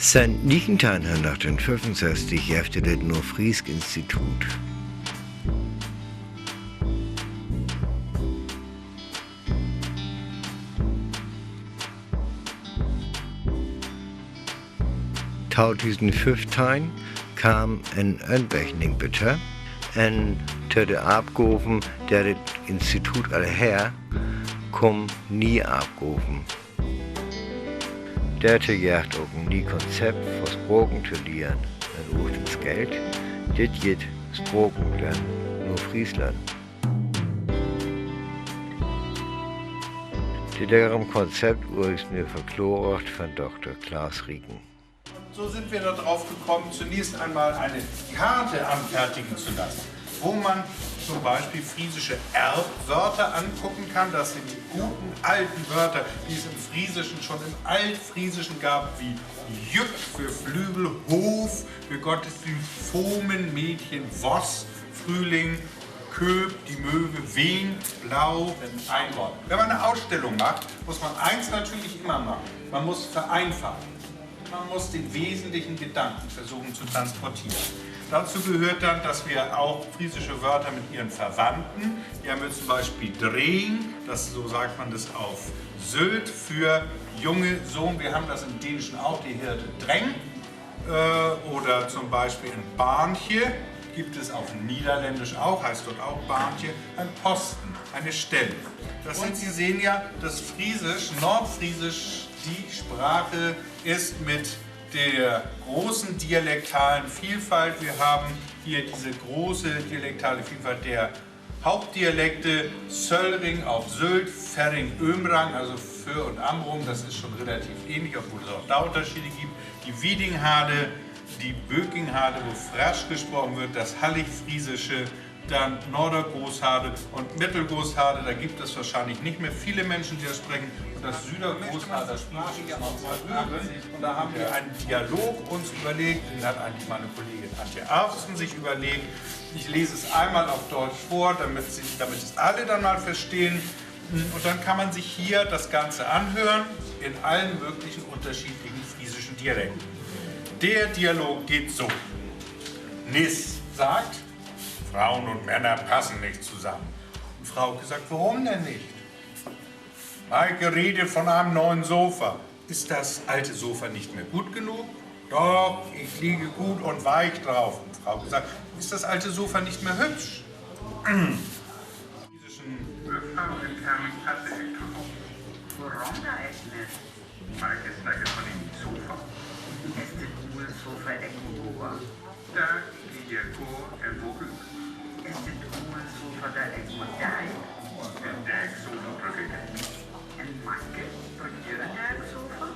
Sen 1965 efter det Nordfrisk Institut. In 2015 kam en omvægning bitte, en til det opgaven, der det institut alle her, kom nye opgaven. Dertil jagt ook een nieuw concept voor sproken te leren en ochtends geld. Dit geht sproken dan Nordfriesland. Dit leerem Konzept ist mir verklort von Dr. Klaas Rieken. So sind wir darauf gekommen, zunächst einmal eine Karte anfertigen zu lassen, wo man zum Beispiel friesische Erbwörter angucken kann. Das sind die guten alten Wörter, die es im Friesischen schon im Altfriesischen gab, wie Jück für Flügel, Hof für Gottesdienst, Fomen, Mädchen, Voss, Frühling, Köb, die Möwe, Wen, Blau, ein Wort. Wenn man eine Ausstellung macht, muss man eins natürlich immer machen. Man muss vereinfachen. Man muss den wesentlichen Gedanken versuchen zu transportieren. Dazu gehört dann, dass wir auch friesische Wörter mit ihren Verwandten, hier haben wir zum Beispiel Drehen, so sagt man das auf Sylt, für junge Sohn. Wir haben das im Dänischen auch, die Hirte Dräng. Oder zum Beispiel in Baantje, gibt es auf Niederländisch auch, heißt dort auch Baantje, ein Posten, eine Stelle. Und Sie sehen ja, dass Friesisch, Nordfriesisch, die Sprache ist mit der großen dialektalen Vielfalt. Wir haben hier diese große dialektale Vielfalt der Hauptdialekte, Söllring auf Sylt, Ferring, Ömrang, also Föhr und Amrum, das ist schon relativ ähnlich, obwohl es auch da Unterschiede gibt. Die Wiedinghade, die Bökinghade, wo Frasch gesprochen wird, das Halligfriesische, dann Nordergroßhade und Mittelgroßhade, da gibt es wahrscheinlich nicht mehr viele Menschen, die das sprechen. Und das Südergroßhade spreche ich ja noch mal hören. Und da haben wir einen Dialog uns überlegt, den hat eigentlich meine Kollegin Antje Arfsen sich überlegt. Ich lese es einmal auf Deutsch vor, damit es alle dann mal verstehen. Und dann kann man sich hier das Ganze anhören, in allen möglichen unterschiedlichen friesischen Dialekten. Der Dialog geht so. Nis sagt, Frauen und Männer passen nicht zusammen. Und Frauke sagt, warum denn nicht? Maike redet von einem neuen Sofa. Ist das alte Sofa nicht mehr gut genug? Doch, ich liege gut und weich drauf. Und Frauke sagt, ist das alte Sofa nicht mehr hübsch? Waarom nou echt net? Maak eens lekker van in die sofa. Is dit nieuwe sofa echt boa? Daar lig je voor en voor u. Is dit nieuwe sofa daar echt modern? Een dijksofa druk ik het niet. En Maaike, druk je een dijksofa?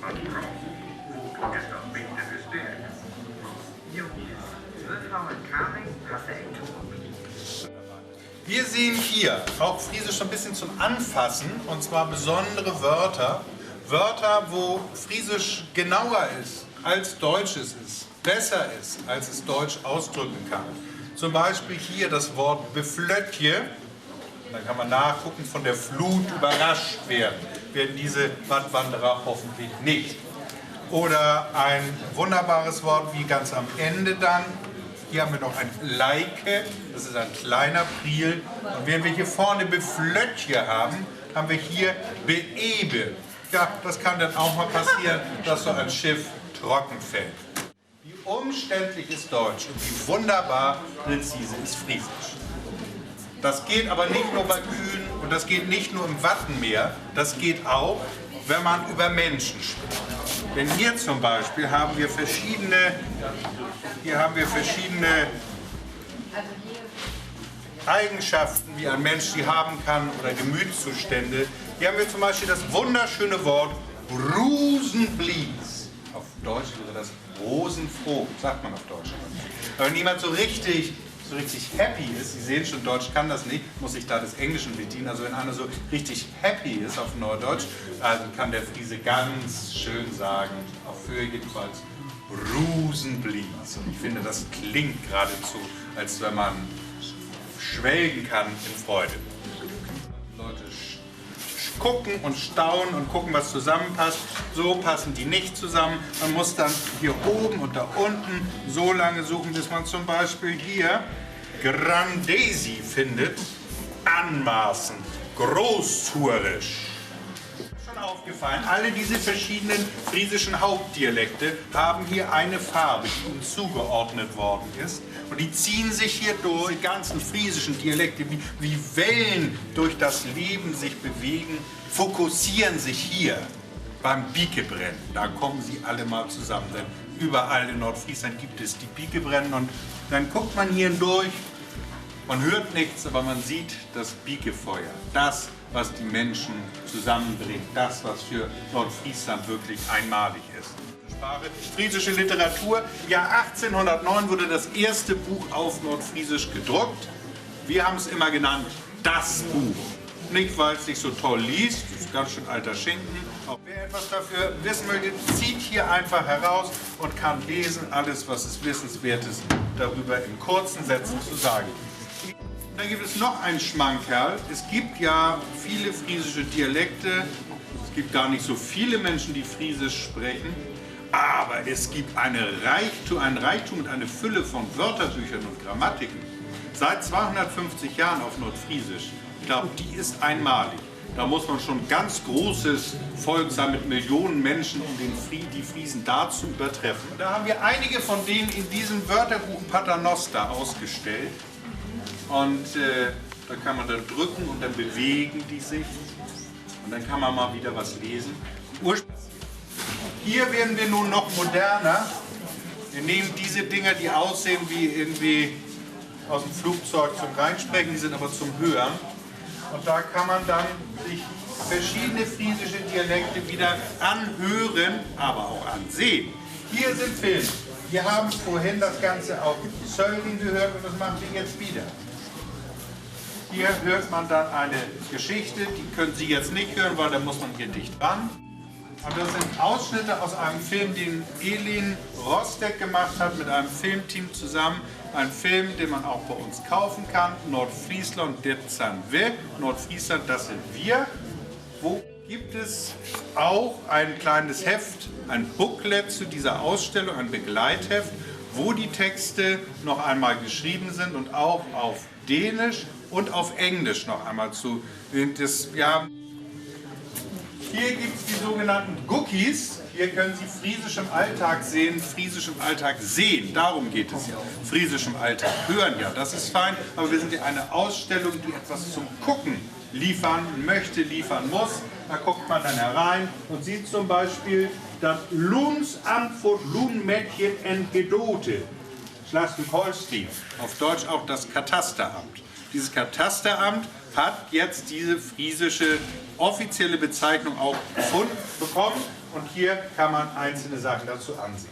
Wat vrouw, hoe is dat beter gesterkt? Jongens, mevrouw en Karin passen echt toe. Wir sehen hier auch Friesisch ein bisschen zum Anfassen, und zwar besondere Wörter. Wörter, wo Friesisch genauer ist, als Deutsch es ist, besser ist, als es Deutsch ausdrücken kann. Zum Beispiel hier das Wort beflötje, da kann man nachgucken, von der Flut überrascht werden diese Wattwanderer hoffentlich nicht. Oder ein wunderbares Wort wie ganz am Ende dann, hier haben wir noch ein Leike, das ist ein kleiner Priel. Und wenn wir hier vorne Beflötje haben, haben wir hier Beebe. Ja, das kann dann auch mal passieren, dass so ein Schiff trocken fällt. Wie umständlich ist Deutsch und wie wunderbar präzise ist Friesisch. Das geht aber nicht nur bei Kühen und das geht nicht nur im Wattenmeer, das geht auch, wenn man über Menschen spricht. Denn hier zum Beispiel haben wir verschiedene Eigenschaften, wie ein Mensch sie haben kann, oder Gemütszustände. Hier haben wir zum Beispiel das wunderschöne Wort Rosenblies. Auf Deutsch wäre das rosenfroh, sagt man auf Deutsch. Aber wenn jemand so richtig happy ist, Sie sehen schon, Deutsch kann das nicht, muss sich da des Englischen bedienen. Also wenn einer so richtig happy ist auf Neudeutsch, dann kann der Friese ganz schön sagen, auf Höhe jedenfalls, Rosenblies. Und ich finde, das klingt geradezu, als wenn man schwelgen kann in Freude. Leute gucken und staunen und gucken, was zusammenpasst. So passen die nicht zusammen. Man muss dann hier oben und da unten so lange suchen, bis man zum Beispiel hier Grandesi findet. Anmaßend, großtuerisch. Schon aufgefallen, alle diese verschiedenen friesischen Hauptdialekte haben hier eine Farbe, die ihnen zugeordnet worden ist. Und die ziehen sich hier durch, die ganzen friesischen Dialekte, wie Wellen durch das Leben sich bewegen, fokussieren sich hier beim Bikebrennen. Da kommen sie alle mal zusammen, denn überall in Nordfriesland gibt es die Bikebrennen und dann guckt man hier durch. Man hört nichts, aber man sieht das Bikefeuer, das, was die Menschen zusammenbringt, das, was für Nordfriesland wirklich einmalig ist. Sprache, friesische Literatur. Im Jahr 1809 wurde das erste Buch auf Nordfriesisch gedruckt. Wir haben es immer genannt, das Buch. Nicht, weil es sich so toll liest, das ist ganz schön alter Schinken. Auch wer etwas dafür wissen möchte, zieht hier einfach heraus und kann lesen, alles, was es Wissenswertes darüber in kurzen Sätzen zu sagen gibt. Dann gibt es noch einen Schmankerl. Es gibt ja viele friesische Dialekte. Es gibt gar nicht so viele Menschen, die Friesisch sprechen. Aber es gibt einen Reichtum und eine Fülle von Wörterbüchern und Grammatiken. Seit 250 Jahren auf Nordfriesisch. Ich glaube, die ist einmalig. Da muss man schon ein ganz großes Volk sein mit Millionen Menschen, um die Friesen da zu übertreffen. Und da haben wir einige von denen in diesem Wörterbuch Paternoster ausgestellt. Und da kann man dann drücken und dann bewegen die sich. Und dann kann man mal wieder was lesen. Hier werden wir nun noch moderner. Wir nehmen diese Dinger, die aussehen wie irgendwie aus dem Flugzeug zum Reinsprechen, die sind aber zum Hören. Und da kann man dann sich verschiedene friesische Dialekte wieder anhören, aber auch ansehen. Hier sind Filme. Wir haben vorhin das Ganze auf Sölden gehört und das machen wir jetzt wieder. Hier hört man dann eine Geschichte, die können Sie jetzt nicht hören, weil da muss man hier dicht ran. Aber das sind Ausschnitte aus einem Film, den Elin Rostek gemacht hat mit einem Filmteam zusammen. Ein Film, den man auch bei uns kaufen kann. Nordfriesland, det sind wir. Nordfriesland, das sind wir. Wo gibt es auch ein kleines Heft, ein Booklet zu dieser Ausstellung, ein Begleitheft, wo die Texte noch einmal geschrieben sind und auch auf Dänisch und auf Englisch noch einmal zu. Ja, hier gibt es die sogenannten Gookies. Hier können Sie Friesisch im Alltag sehen, Friesisch im Alltag sehen. Darum geht es ja. Friesisch im Alltag hören, ja, das ist fein. Aber wir sind ja eine Ausstellung, die etwas zum Gucken liefern möchte, liefern muss. Da guckt man dann herein und sieht zum Beispiel das Lohnsamt für Lohnmädchen en Gedote. Schleswig-Holstein. Auf Deutsch auch das Katasteramt. Dieses Katasteramt hat jetzt diese friesische offizielle Bezeichnung auch gefunden bekommen und hier kann man einzelne Sachen dazu ansehen.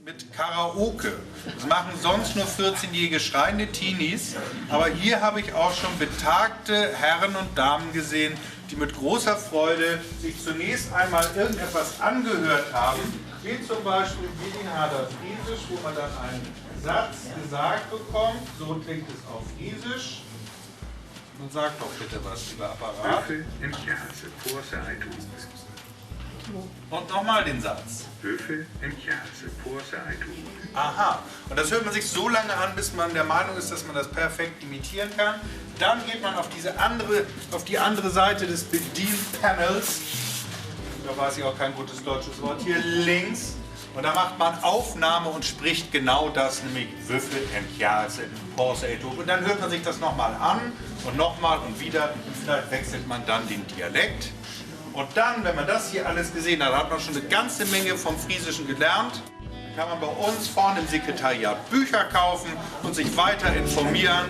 Mit Karaoke. Das machen sonst nur 14-jährige schreiende Teenies, aber hier habe ich auch schon betagte Herren und Damen gesehen, die mit großer Freude sich zunächst einmal irgendetwas angehört haben, wie zum Beispiel Gillinghaader Friesisch, wo man dann einen Satz gesagt bekommt, so klingt es auf Friesisch. Und sagt doch bitte was, lieber Apparat. Und nochmal den Satz. Aha, und das hört man sich so lange an, bis man der Meinung ist, dass man das perfekt imitieren kann. Dann geht man auf die andere Seite des Bedienpanels. Da weiß ich auch kein gutes deutsches Wort. Hier links. Und da macht man Aufnahme und spricht genau das, nämlich Würfel, Entjase, Porse, Etop. Und dann hört man sich das nochmal an und nochmal und wieder. Und vielleicht wechselt man dann den Dialekt. Und dann, wenn man das hier alles gesehen hat, hat man schon eine ganze Menge vom Friesischen gelernt. Dann kann man bei uns vorne im Sekretariat Bücher kaufen und sich weiter informieren.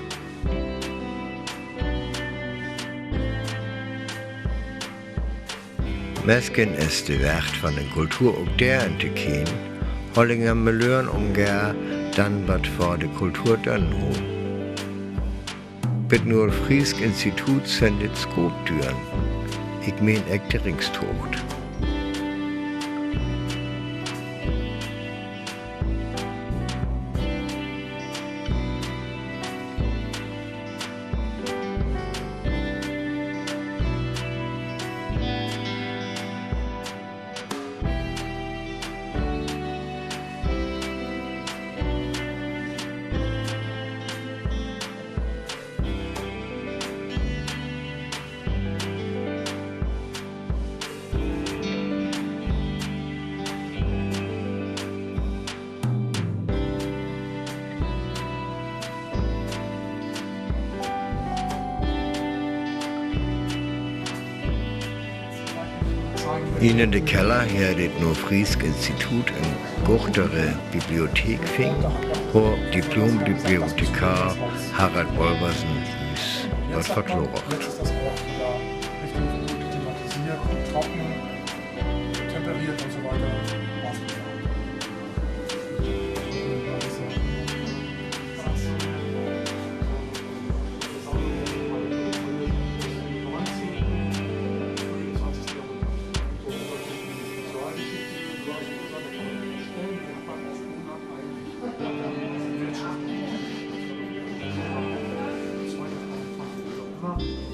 Mesken is de Wert van de cultuur ook der in te kien, Hollinger Meleuren omger, dan wat voor de cultuur dan ho. Bit nur Friesk Institut sendet Skoptüren. Ik meen Ekteringstocht. In de Keller hier det Nordfriesk Institut en guchtere bibliotek fing, hvor Diplom-Bibliothekar Harald Wolversen is wat verkloren. Jetzt ist das auch wieder Richtung gut thematisiert, trocken, temperiert und so weiter.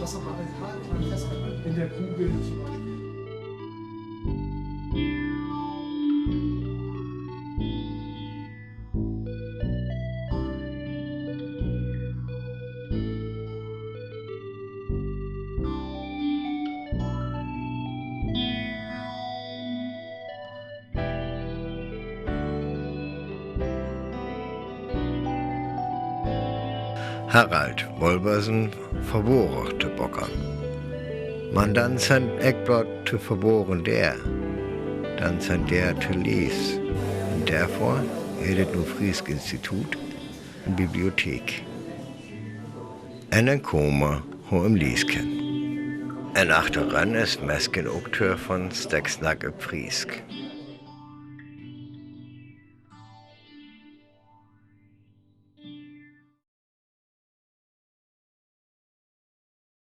Das aber halt festgehalten. In der Kugel zum Beispiel. Harald Wolversen verboren te bockern. Man dann sind Eckblot te verboren der, dann sind der te les. Und davor redet Nordfriesk Institut eine Bibliothek. En een Koma, ho im Lies kennt. En achteran ist Mesken Okteur von Steksnack Friesk.